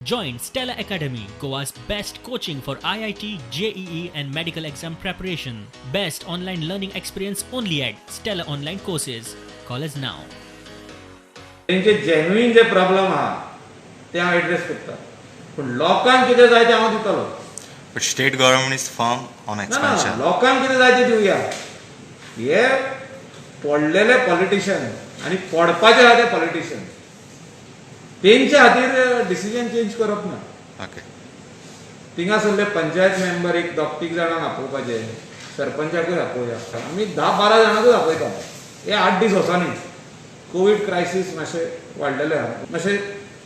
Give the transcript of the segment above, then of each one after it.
Join Stella Academy, Goa's best coaching for IIT, JEE and medical exam preparation. Best online learning experience only at Stella Online Courses. Call us now. त्यांचे genuine जे problem आहा ते हांव address करता पूण लोकांक कितें जाय तें हांव दितलो. But state government is firm on ना expansion. लोकांक कितें जाय तें दिवया. हे पडलेले पॉलिटिशियन आनी पडपाचे आहा ते पॉलिटिशियन तेंच्या खातीर डिसिजन चेंज करप ना. Okay. थिंगा सगळे पंचायत मेंबर एक 2-3 जाणांक आपोवपाचे, सरपंचाकूय आपोवया. आमी 10-12 जाणांकूच आपयता. हे 8 दीस वचोनी कोविड क्रायसीस मातशें वाडलेलें आहा. मातशें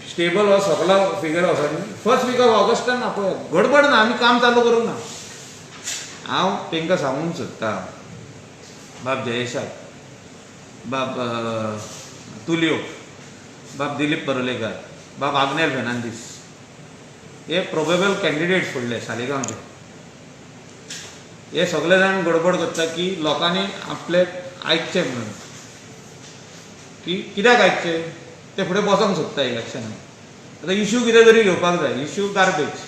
स्टेबल हो सगळो फिगर वचोनी फर्स्ट वीक ऑफ ऑगस्टान आपोवया. गडबड ना, आमी काम चालू करूंक ना. हांव तेंकां सांगूंक सोदता, बाब जयेशाक, बाब तुलियो, बाब दिलीप परुलेकर, बाब आग्नेल फेर्नांदीस, हे प्रोबेबल कॅन्डिडेट्स फुडले सालिगांवचे. हे सगळे जाण गडबड करता की लोकांनी आपले आयकचें म्हणून. की कित्याक आयकचें ते फुडें बसोंक सोदता इलेक्शनाक. आतां इश्यू कितें तरी घेवपाक जाय. Issue garbage.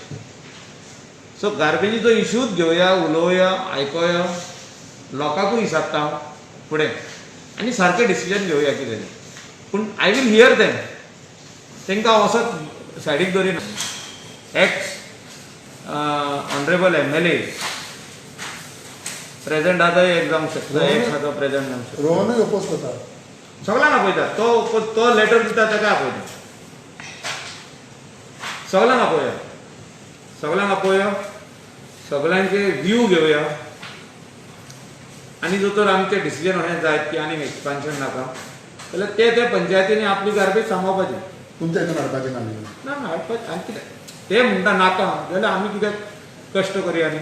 सो गार्बेजीचो इश्यूच घेवया, उलोवया, आयकोया, लोकांकूय हिसाबता हांव फुडें आनी सारकें डिसिजन घेवया कितें. पूण आय वील हियर देम. तांकां वचत सायडीक दवरिना. एक्स ऑनरेबल MLA प्रेजेंट आहा एक जावंक शकता, एक हाजो प्रेजेंट जावंक शकता. रोहनूय अपोज करता. सगळ्यांक आपयता. तो लेटर दिता ताका आपयता. सगळ्यांक आपोवया. सगळ्यांचे व्यू घेवया आनी जर तर आमचें डिसिजन अशें जायत की आनीक एक्सपान्शन नाका जाल्यार ते पंचायतींनी आपली गार्बेज सांबाळपाची. तुमच्या हितून हाडपाचें ना. ना हाडपाचें. आनी कितें ते म्हणटा नाका जाल्यार आमी कित्याक कश्ट करया न्ही.